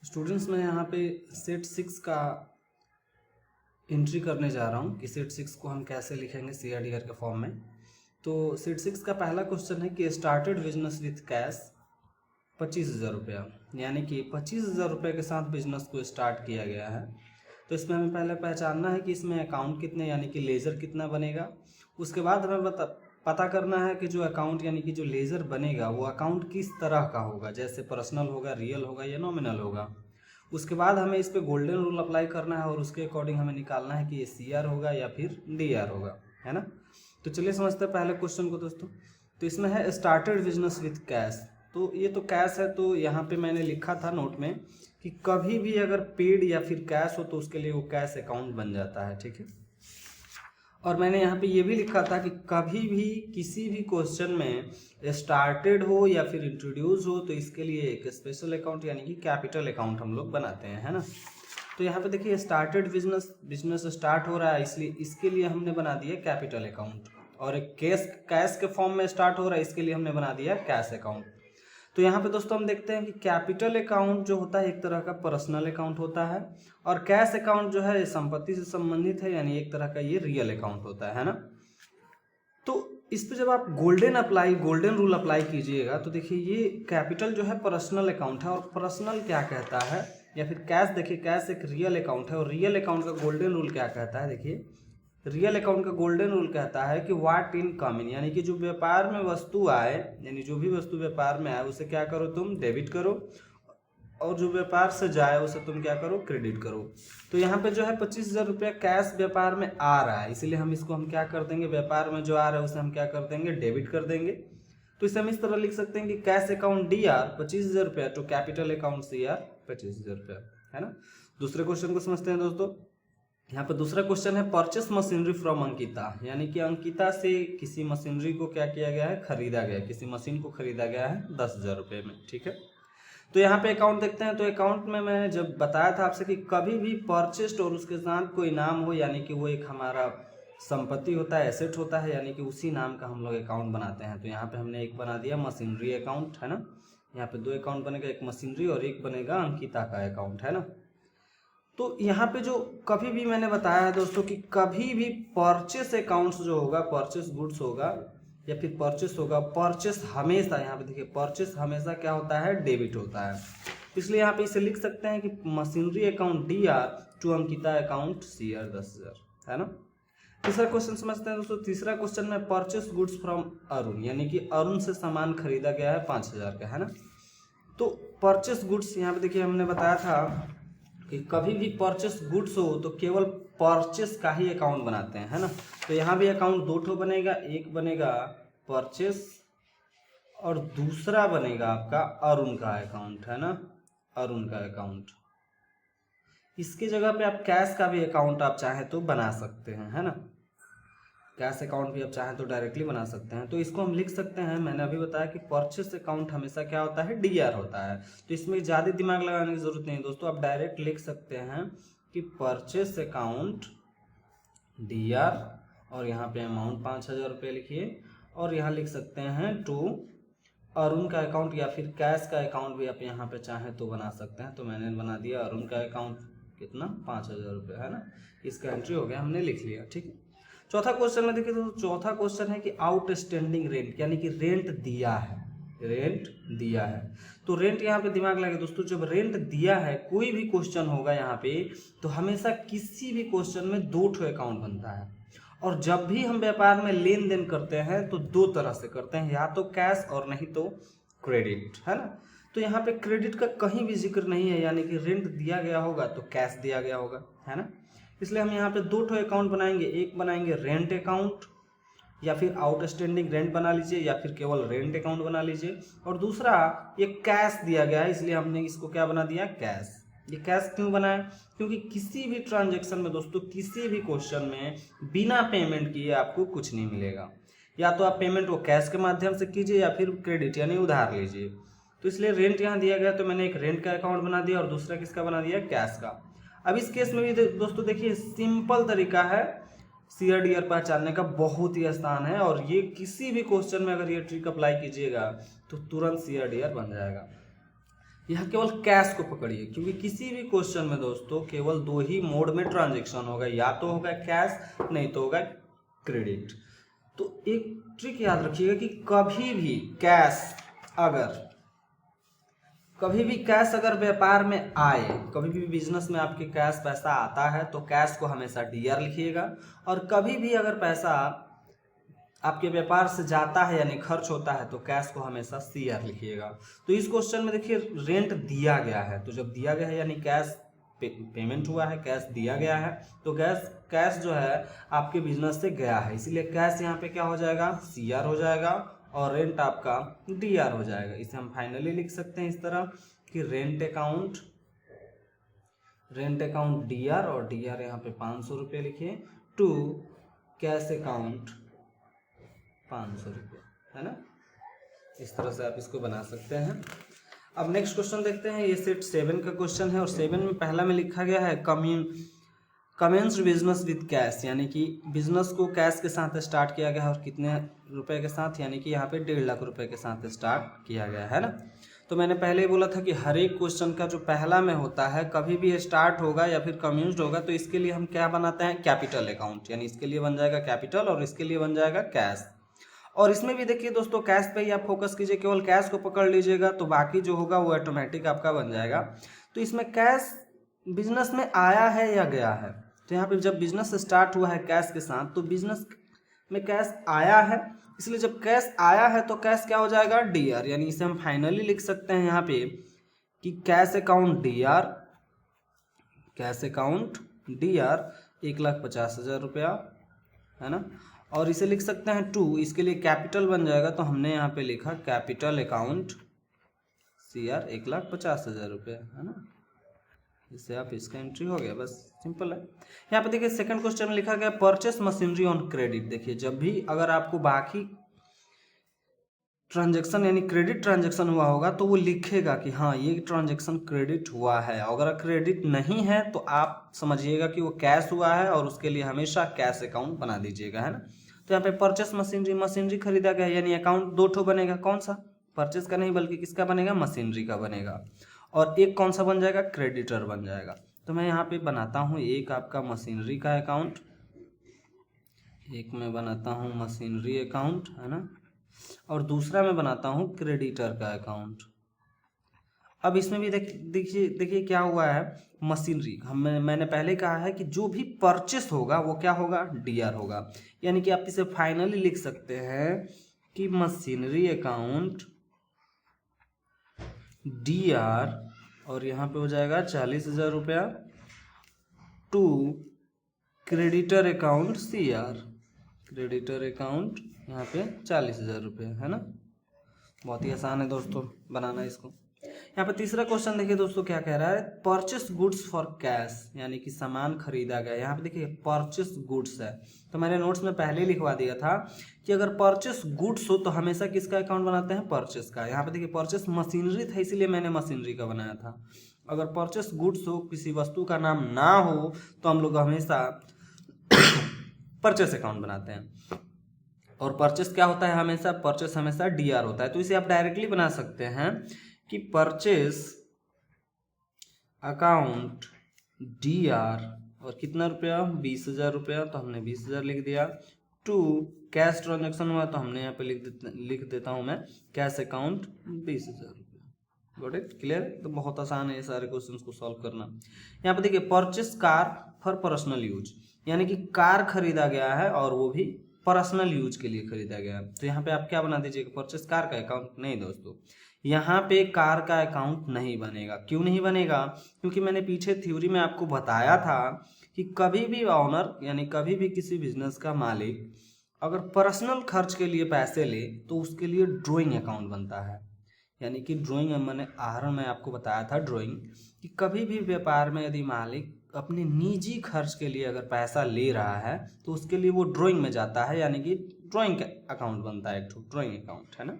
Students मैं यहाँ पे सेट 6 का एंट्री करने जा रहा हूँ कि सेट 6 को हम कैसे लिखेंगे CRDR के फॉर्म में। तो सेट 6 का पहला क्वेश्चन है कि स्टार्टेड बिजनेस विथ कैश 25,000 रुपया, यानी कि 25,000 रुपये के साथ बिजनेस को स्टार्ट किया गया है। तो इसमें हमें पहले पहचानना है कि इसमें अकाउंट कितने यानी कि लेजर कितना बनेगा। उसके बाद हमें पता करना है कि जो अकाउंट यानी कि जो लेजर बनेगा वो अकाउंट किस तरह का होगा, जैसे पर्सनल होगा, रियल होगा या नॉमिनल होगा। उसके बाद हमें इस पे गोल्डन रूल अप्लाई करना है और उसके अकॉर्डिंग हमें निकालना है कि ये CR होगा या फिर DR होगा, है ना। तो चलिए समझते हैं पहले क्वेश्चन को दोस्तों। तो इसमें है स्टार्टेड बिजनेस विथ कैश। तो ये तो कैश है, तो यहाँ पे मैंने लिखा था नोट में कि कभी भी अगर पेड या फिर कैश हो तो उसके लिए वो कैश अकाउंट बन जाता है, ठीक है। और मैंने यहाँ पे ये भी लिखा था कि कभी भी किसी भी क्वेश्चन में स्टार्टेड हो या फिर इंट्रोड्यूस हो तो इसके लिए एक स्पेशल अकाउंट यानी कि कैपिटल अकाउंट हम लोग बनाते हैं, है ना। तो यहाँ पे देखिए स्टार्टेड बिजनेस स्टार्ट हो रहा है, इसलिए इसके लिए हमने बना दिया कैपिटल अकाउंट। और एक कैश के फॉर्म में स्टार्ट हो रहा है, इसके लिए हमने बना दिया कैश अकाउंट। तो यहाँ पे दोस्तों हम देखते हैं कि कैपिटल अकाउंट जो होता है एक तरह का पर्सनल अकाउंट होता है, और कैश अकाउंट जो है संपत्ति से संबंधित है, यानी एक तरह का ये रियल अकाउंट होता है ना। तो इस पे जब आप गोल्डन रूल अप्लाई कीजिएगा तो देखिए ये कैपिटल जो है पर्सनल अकाउंट है, और पर्सनल क्या कहता है, या फिर कैश, देखिए कैश एक रियल अकाउंट है और रियल अकाउंट का गोल्डन रूल क्या कहता है। देखिए रियल अकाउंट का गोल्डन रूल कहता है कि व्हाट इन कमिंग, यानी कि जो व्यापार में वस्तु आए, यानी जो भी वस्तु व्यापार में आए उसे क्या करो, तुम डेबिट करो, और जो व्यापार से जाए उसे तुम क्या करो, क्रेडिट करो। तो यहाँ पे जो है 25,000 रुपया कैश व्यापार में आ रहा है, इसीलिए हम क्या कर देंगे, व्यापार में जो आ रहा है उसे हम क्या कर देंगे, डेबिट कर देंगे। तो इसे हम इस तरह लिख सकते हैं कि कैश अकाउंट DR 25,000 रुपया तो कैपिटल अकाउंट CR 25,000 रुपया, है ना। दूसरे क्वेश्चन को समझते हैं दोस्तों। यहाँ पे दूसरा क्वेश्चन है परचेस मशीनरी फ्रॉम अंकिता, यानी कि अंकिता से किसी मशीनरी को क्या किया गया है, खरीदा गया, किसी मशीन को खरीदा गया है 10,000 रुपये में, ठीक है। तो यहाँ पे अकाउंट देखते हैं। तो अकाउंट में मैंने जब बताया था आपसे कि कभी भी परचेस्ड और उसके साथ कोई नाम हो, यानी कि वो एक हमारा संपत्ति होता है, एसेट होता है, यानी कि उसी नाम का हम लोग अकाउंट बनाते हैं। तो यहाँ पे हमने एक बना दिया मशीनरी अकाउंट, है ना। यहाँ पे 2 अकाउंट बनेगा, एक मशीनरी और एक बनेगा अंकिता का अकाउंट, है ना। तो यहाँ पे जो कभी भी मैंने बताया है दोस्तों कि कभी भी परचेस अकाउंट्स जो होगा, परचेस गुड्स होगा या फिर परचेस होगा, परचेस हमेशा, यहाँ पे देखिए परचेस हमेशा क्या होता है, डेबिट होता है। इसलिए यहाँ पे इसे लिख सकते हैं कि machinery account DR to Ankita account CR 10,000, है ना। तीसरा क्वेश्चन समझते हैं दोस्तों। तीसरा क्वेश्चन में परचेस गुड्स फ्रॉम अरुण, यानी कि अरुण से सामान खरीदा गया है 5,000 का, है ना। तो परचेस गुड्स यहाँ पे देखिए हमने बताया था कि कभी भी परचेस गुड्स हो तो केवल परचेस का ही अकाउंट बनाते हैं, है ना। तो यहाँ भी अकाउंट 2 ठो बनेगा, एक बनेगा परचेस और दूसरा बनेगा आपका अरुण का अकाउंट, है ना, अरुण का अकाउंट। इसकी जगह पे आप कैश का भी अकाउंट आप चाहें तो बना सकते हैं, है ना। कैश अकाउंट भी आप चाहें तो डायरेक्टली बना सकते हैं। तो इसको हम लिख सकते हैं, मैंने अभी बताया कि परचेस अकाउंट हमेशा क्या होता है, DR होता है। तो इसमें ज़्यादा दिमाग लगाने की जरूरत नहीं दोस्तों, आप डायरेक्ट लिख सकते हैं कि परचेस अकाउंट DR, और यहाँ पे अमाउंट 5,000 रुपये लिखिए, और यहाँ लिख सकते हैं टू अरुण का अकाउंट, या फिर कैश का अकाउंट भी आप यहाँ पे चाहें तो बना सकते हैं। तो मैंने बना दिया अरुण का अकाउंट, कितना, 5,000 रुपये, है ना। इसका एंट्री हो गया, हमने लिख लिया, ठीक है। चौथा क्वेश्चन में देखिए दोस्तों, चौथा क्वेश्चन है कि आउटस्टैंडिंग रेंट, यानी कि रेंट दिया है, रेंट दिया है। तो रेंट यहाँ पे दिमाग लगे दोस्तों, जब रेंट दिया है, कोई भी क्वेश्चन होगा यहाँ पे तो हमेशा किसी भी क्वेश्चन में 2 ठो अकाउंट बनता है। और जब भी हम व्यापार में लेन देन करते हैं तो 2 तरह से करते हैं, या तो कैश और नहीं तो क्रेडिट, है ना। तो यहाँ पे क्रेडिट का कहीं भी जिक्र नहीं है, यानी कि रेंट दिया गया होगा तो कैश दिया गया होगा, है ना। इसलिए हम यहाँ पे 2 ठो अकाउंट बनाएंगे, एक बनाएंगे रेंट अकाउंट, या फिर आउटस्टैंडिंग रेंट बना लीजिए, या फिर केवल रेंट अकाउंट बना लीजिए। और दूसरा ये कैश दिया गया है, इसलिए हमने इसको क्या बना दिया, कैश। ये कैश क्यों बनाया, क्योंकि किसी भी ट्रांजेक्शन में दोस्तों, किसी भी क्वेश्चन में बिना पेमेंट किए आपको कुछ नहीं मिलेगा। या तो आप पेमेंट को कैश के माध्यम से कीजिए या फिर क्रेडिट यानी उधार लीजिए। तो इसलिए रेंट यहाँ दिया गया तो मैंने एक रेंट का अकाउंट बना दिया और दूसरा किसका बना दिया, कैश का। अब इस केस में भी दोस्तों देखिए सिंपल तरीका है CRDR पहचानने का, बहुत ही आसान है, और ये किसी भी क्वेश्चन में अगर ये ट्रिक अप्लाई कीजिएगा तो तुरंत CRDR बन जाएगा। यहाँ केवल कैश को पकड़िए, क्योंकि किसी भी क्वेश्चन में दोस्तों केवल दो ही मोड में ट्रांजेक्शन होगा, या तो होगा कैश, नहीं तो होगा क्रेडिट। तो एक ट्रिक याद रखिएगा कि कभी भी कैश अगर व्यापार में आए, कभी भी बिजनेस में आपके कैश पैसा आता है तो कैश को हमेशा डीआर लिखिएगा, और कभी भी अगर पैसा आपके व्यापार से जाता है यानी खर्च होता है तो कैश को हमेशा सीआर लिखिएगा। तो इस क्वेश्चन में देखिए रेंट दिया गया है, तो जब दिया गया है यानी कैश पेमेंट हुआ है, कैश दिया गया है, तो कैश जो है आपके बिजनेस से गया है, इसीलिए कैश यहाँ पे क्या हो जाएगा, सीआर हो जाएगा, और रेंट आपका डीआर हो जाएगा। इसे हम फाइनली लिख सकते हैं इस तरह कि रेंट अकाउंट डीआर, और डीआर यहाँ पे 500 रुपये लिखिए, टू कैश अकाउंट 500 रुपये, है ना। इस तरह से आप इसको बना सकते हैं। अब नेक्स्ट क्वेश्चन देखते हैं, ये सेट 7 का क्वेश्चन है, और 7 में पहला में लिखा गया है कमेंस बिजनेस विद कैश, यानी कि बिजनेस को कैश के साथ स्टार्ट किया गया है, और कितने रुपए के साथ, यानी कि यहाँ पे 1.5 लाख रुपए के साथ स्टार्ट किया गया है ना। तो मैंने पहले ही बोला था कि हर एक क्वेश्चन का जो पहला में होता है कभी भी स्टार्ट होगा या फिर कम्यून्स्ड होगा तो इसके लिए हम क्या बनाते हैं, कैपिटल अकाउंट, यानी इसके लिए बन जाएगा कैपिटल और इसके लिए बन जाएगा कैश। और इसमें भी देखिए दोस्तों कैश पे ही आप फोकस कीजिए, केवल कैश को पकड़ लीजिएगा तो बाकी जो होगा वो ऑटोमेटिक आपका बन जाएगा। तो इसमें कैश बिजनेस में आया है या गया है, तो यहाँ पे जब बिजनेस स्टार्ट हुआ है कैश के साथ तो बिजनेस में कैश आया है, इसलिए जब कैश आया है तो कैश क्या हो जाएगा, डीआर, यानी इसे हम फाइनली लिख सकते हैं यहाँ पे कि कैश अकाउंट डीआर 1,50,000 रुपया, है ना। और इसे लिख सकते हैं टू, इसके लिए कैपिटल बन जाएगा, तो हमने यहाँ पे लिखा कैपिटल अकाउंट सीआर 1,50,000 रुपया, है ना। इससे आप इसका एंट्री हो गया, बस सिंपल है। यहाँ पे देखिए सेकंड क्वेश्चन में लिखा गया परचेस मशीनरी ऑन क्रेडिट। देखिए जब भी अगर आपको बाकी ट्रांजैक्शन यानी क्रेडिट ट्रांजैक्शन हुआ होगा तो वो लिखेगा कि हाँ ये ट्रांजैक्शन क्रेडिट हुआ है, अगर क्रेडिट नहीं है तो आप समझिएगा कि वो कैश हुआ है, और उसके लिए हमेशा कैश अकाउंट बना दीजिएगा, है ना। तो यहाँ पे परचेस मशीनरी खरीदा गया, यानी अकाउंट दो ठो बनेगा, कौन सा, परचेस का नहीं बल्कि किसका बनेगा, मशीनरी का बनेगा, और एक कौन सा बन जाएगा, क्रेडिटर बन जाएगा। तो मैं यहाँ पे बनाता हूँ एक आपका मशीनरी का अकाउंट, एक मैं बनाता हूँ मशीनरी अकाउंट, है ना, और दूसरा मैं बनाता हूँ क्रेडिटर का अकाउंट। अब इसमें भी देखिए क्या हुआ है, मशीनरी मैंने पहले कहा है कि जो भी परचेस होगा वो क्या होगा, डीआर होगा, यानी कि आप इसे फाइनली लिख सकते हैं कि मशीनरी अकाउंट डीआर, और यहाँ पे हो जाएगा 40,000 रुपया, to creditor account CR, creditor account यहाँ पे 40,000 रुपये, है ना। बहुत ही आसान है दोस्तों बनाना इसको। यहाँ पे तीसरा क्वेश्चन देखिए दोस्तों क्या कह रहा है, परचेस गुड्स फॉर कैश, यानी कि सामान खरीदा गया। यहाँ पे देखिए परचेस गुड्स है, तो मैंने नोट्स में पहले लिखवा दिया था कि अगर परचेस गुड्स हो तो हमेशा किसका अकाउंट बनाते हैं, परचेस का। यहाँ पे देखिए परचेस मशीनरी था इसीलिए मैंने मशीनरी का बनाया था। अगर परचेस गुड्स हो, किसी वस्तु का नाम ना हो, तो हम लोग हमेशा परचेस अकाउंट बनाते हैं। और परचेस क्या होता है, हमेशा परचेस हमेशा डीआर होता है। तो इसे आप डायरेक्टली बना सकते हैं कि परचेस अकाउंट डीआर, और कितना रुपया, 20,000 रुपया, तो हमने 20,000 लिख दिया, टू कैश ट्रांजेक्शन हुआ तो हमने यहाँ पे लिख देता हूँ मैं कैश अकाउंट 20,000 रुपया। Got it, clear. तो बहुत आसान है ये सारे क्वेश्चंस को सॉल्व करना। यहाँ पे देखिए purchase car for personal use, यानी कि कार खरीदा गया है और वो भी पर्सनल यूज के लिए खरीदा गया है। तो यहाँ पे आप क्या बना दीजिएगा, परचेस कार का अकाउंट। नहीं दोस्तों, यहाँ पे कार का अकाउंट नहीं बनेगा। क्यों नहीं बनेगा, क्योंकि मैंने पीछे थ्योरी में आपको बताया था कि कभी भी ऑनर यानी कभी भी किसी बिजनेस का मालिक अगर पर्सनल खर्च के लिए पैसे ले तो उसके लिए ड्राइंग अकाउंट बनता है। यानी कि ड्राइंग मैंने आहरण में आपको बताया था ड्राइंग, कि कभी भी व्यापार में यदि मालिक अपने निजी खर्च के लिए अगर पैसा ले रहा है तो उसके लिए वो ड्राइंग में जाता है, यानी कि ड्राइंग का अकाउंट बनता है, एक ड्राइंग अकाउंट, है ना।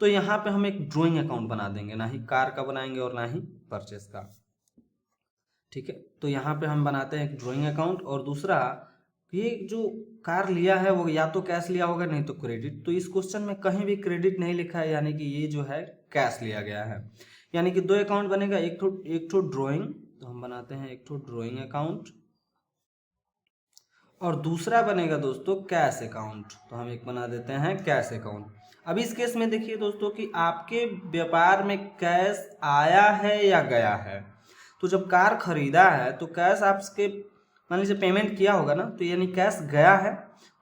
तो यहाँ पे हम एक ड्राइंग अकाउंट बना देंगे, ना ही कार का बनाएंगे और ना ही परचेस का, ठीक है। तो यहाँ पे हम बनाते हैं एक ड्राइंग अकाउंट। और दूसरा, ये जो कार लिया है वो या तो कैश लिया होगा नहीं तो क्रेडिट। तो इस क्वेश्चन में कहीं भी क्रेडिट नहीं लिखा है, यानी कि ये जो है कैश लिया गया है। यानी कि 2 अकाउंट बनेगा, एक ठो ड्राइंग, तो हम बनाते हैं एक ठो ड्राइंग अकाउंट, और दूसरा बनेगा दोस्तों कैश अकाउंट, तो हम एक बना देते हैं कैश अकाउंट। अब इस केस में देखिए दोस्तों कि आपके व्यापार में कैश आया है या गया है। तो जब कार खरीदा है तो कैश आपके मान लीजिए पेमेंट किया होगा ना, तो यानी कैश गया है।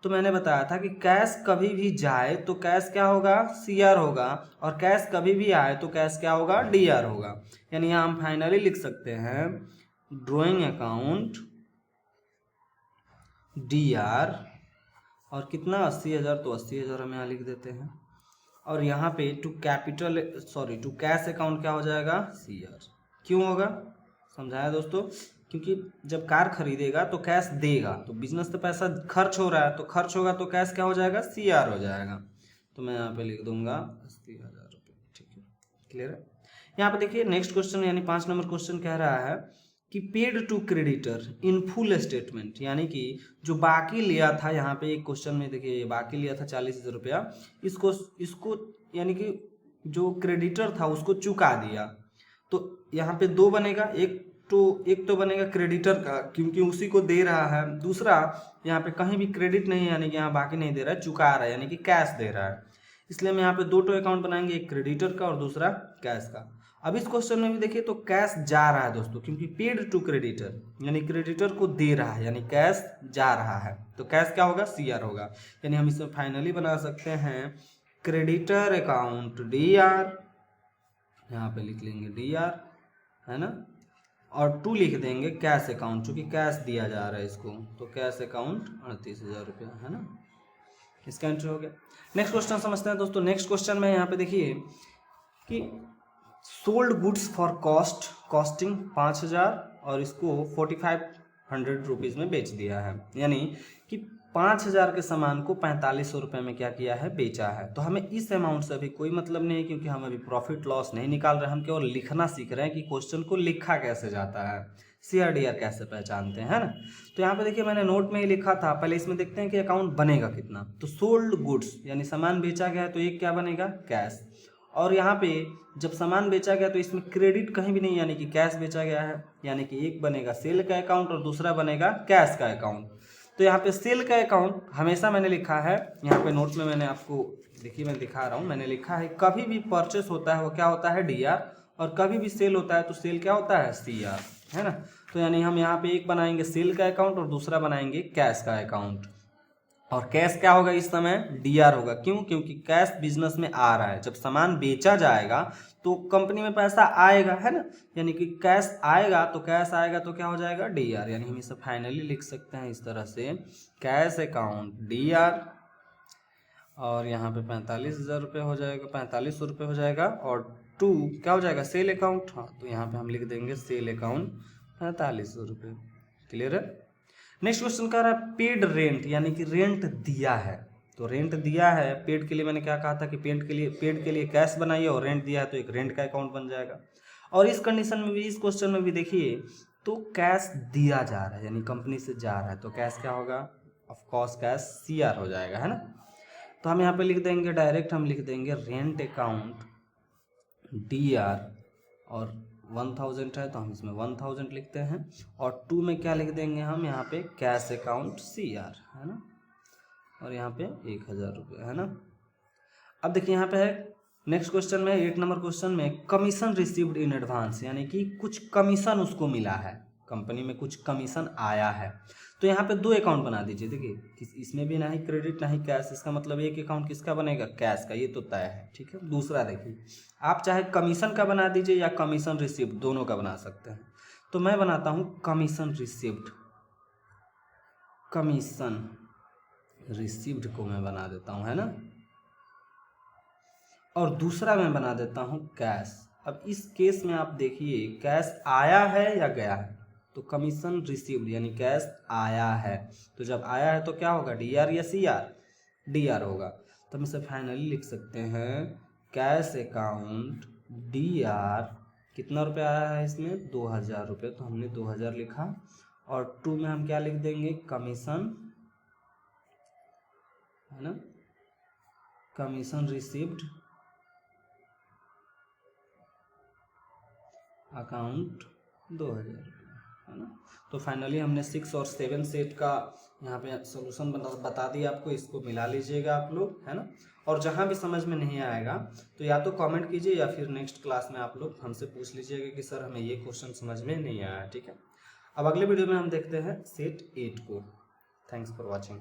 तो मैंने बताया था कि कैश कभी भी जाए तो कैश क्या होगा, CR होगा, और कैश कभी भी आए तो कैश क्या होगा, DR होगा। यानी यहाँ हम फाइनली लिख सकते हैं ड्राइंग अकाउंट DR, और कितना 80,000, तो 80,000 हम यहाँ लिख देते हैं। और यहाँ पे टू कैश अकाउंट क्या हो जाएगा, CR। क्यों होगा, समझाया दोस्तों, क्योंकि जब कार खरीदेगा तो कैश देगा, तो बिजनेस तो पैसा खर्च हो रहा है, तो खर्च होगा तो कैश क्या हो जाएगा, CR हो जाएगा। तो मैं यहाँ पे लिख दूंगा 80,000 रुपये। ठीक है, क्लियर है। यहाँ पे देखिए नेक्स्ट क्वेश्चन यानी 5 नंबर क्वेश्चन कह रहा है कि paid to creditor in full statement, यानी कि जो बाकी लिया था, यहाँ पे एक क्वेश्चन में देखिए ये बाकी लिया था 40,000 रुपया, इसको यानी कि जो क्रेडिटर था उसको चुका दिया। तो यहाँ पे 2 बनेगा, एक तो बनेगा क्रेडिटर का क्योंकि उसी को दे रहा है, दूसरा यहाँ पे कहीं भी क्रेडिट नहीं है, यानी कि यहाँ बाकी नहीं दे रहा है, चुका रहा है, यानी कि कैश दे रहा है। इसलिए हम यहाँ पे 2 अकाउंट बनाएंगे, एक क्रेडिटर का और दूसरा कैश का। अब इस क्वेश्चन में भी देखिए तो कैश जा रहा है दोस्तों, क्योंकि पेड टू क्रेडिटर यानी क्रेडिटर को दे रहा है, यानी कैश जा रहा है, तो कैश क्या होगा, CR होगा। यानी हम इसे फाइनली बना सकते हैं क्रेडिटर अकाउंट DR, यहाँ पे लिख लेंगे DR, है ना, और 2 लिख देंगे कैश अकाउंट, चूंकि कैश दिया जा रहा है इसको, तो कैश अकाउंट 38,000 रुपया, है ना, इसका एंट्री हो गया। नेक्स्ट क्वेश्चन समझते हैं दोस्तों। नेक्स्ट क्वेश्चन में यहाँ पे देखिए कि सोल्ड गुड्स फॉर कॉस्टिंग 5,000 और इसको 4,500 रुपीज़ में बेच दिया है, यानी कि 5,000 के सामान को 4,500 रुपये में क्या किया है, बेचा है। तो हमें इस अमाउंट से अभी कोई मतलब नहीं है, क्योंकि हम अभी प्रॉफिट लॉस नहीं निकाल रहे हैं, हम केवल लिखना सीख रहे हैं कि क्वेश्चन को लिखा कैसे जाता है, CR DR कैसे पहचानते हैं, है ना। तो यहाँ पे देखिए मैंने नोट में ही लिखा था, पहले इसमें देखते हैं कि अकाउंट बनेगा कितना। तो सोल्ड गुड्स यानी सामान बेचा गया है, तो एक क्या बनेगा, कैश। और यहाँ पे जब सामान बेचा गया तो इसमें क्रेडिट कहीं भी नहीं, यानी कि कैश बेचा गया है, यानी कि एक बनेगा सेल का अकाउंट और दूसरा बनेगा कैश का अकाउंट। तो यहाँ पे सेल का अकाउंट हमेशा मैंने लिखा है, यहाँ पे नोट में मैंने आपको देखिए मैं दिखा रहा हूँ, मैंने लिखा है कभी भी परचेस होता है वो क्या होता है, DR, और कभी भी सेल होता है तो सेल क्या होता है, CR, है ना। तो यानी हम यहाँ पे एक बनाएंगे सेल का अकाउंट और दूसरा बनाएंगे कैश का अकाउंट। और कैश क्या होगा इस समय, DR होगा। क्यों, क्योंकि कैश बिजनेस में आ रहा है, जब सामान बेचा जाएगा तो कंपनी में पैसा आएगा, है ना, यानी कि कैश आएगा, तो कैश आएगा तो क्या हो जाएगा, DR। यानी हम इसे फाइनली लिख सकते हैं इस तरह से कैश अकाउंट DR, और यहाँ पे 45,000 रुपये हो जाएगा, 4,500 रुपये हो जाएगा, और 2 क्या हो जाएगा, सेल अकाउंट। हाँ, तो यहाँ पे हम लिख देंगे सेल अकाउंट 4,500 रुपये। क्लियर है। नेक्स्ट क्वेश्चन कह रहा है पेड रेंट, यानी कि रेंट दिया है। तो रेंट दिया है, पेड के लिए मैंने क्या कहा था कि पेड के लिए कैश बनाइए, और रेंट दिया है तो एक रेंट का अकाउंट बन जाएगा। और इस कंडीशन में भी, इस क्वेश्चन में भी देखिए तो कैश दिया जा रहा है, यानी कंपनी से जा रहा है, तो कैश क्या होगा, ऑफ कोर्स कैश CR हो जाएगा, है ना। तो हम यहाँ पे लिख देंगे डायरेक्ट, हम लिख देंगे रेंट अकाउंट DR, और 1,000 है तो हम इसमें 1,000 लिखते हैं, और 2 में क्या लिख देंगे हम यहाँ पे कैश अकाउंट CR, है ना, और यहाँ पे 1,000 रुपये, है ना। अब देखिए यहाँ पे है नेक्स्ट क्वेश्चन में, 8 नंबर क्वेश्चन में कमीशन रिसीव्ड इन एडवांस, यानी कि कुछ कमीशन उसको मिला है, कंपनी में कुछ कमीशन आया है। तो यहाँ पे 2 अकाउंट बना दीजिए। देखिए इसमें भी ना ही क्रेडिट ना ही कैश, इसका मतलब एक अकाउंट किसका बनेगा, कैश का, ये तो तय है, ठीक है। दूसरा देखिए, आप चाहे कमीशन का बना दीजिए या कमीशन रिसीव्ड, दोनों का बना सकते हैं। तो मैं बनाता हूँ कमीशन रिसीव्ड, कमीशन रिसीव्ड को मैं बना देता हूँ, है ना, और दूसरा मैं बना देता हूँ कैश। अब इस केस में आप देखिए कैश आया है या गया है, तो कमीशन रिसीव्ड यानी कैश आया है, तो जब आया है तो क्या होगा, DR या CR, DR होगा। तो हम इसे फाइनली लिख सकते हैं कैश अकाउंट DR, कितना रुपया आया है इसमें, 2,000 रुपये, तो हमने 2,000 लिखा, और 2 में हम क्या लिख देंगे, कमीशन, है ना, कमीशन रिसीव्ड, अकाउंट 2000 है ना। तो फाइनली हमने 6 और 7 सेट का यहाँ पे सोल्यूशन बता दिया आपको, इसको मिला लीजिएगा आप लोग, है ना। और जहाँ भी समझ में नहीं आएगा तो या तो कमेंट कीजिए या फिर नेक्स्ट क्लास में आप लोग हमसे पूछ लीजिएगा कि सर हमें ये क्वेश्चन समझ में नहीं आया, ठीक है। अब अगले वीडियो में हम देखते हैं सेट 8 को। Thanks for watching.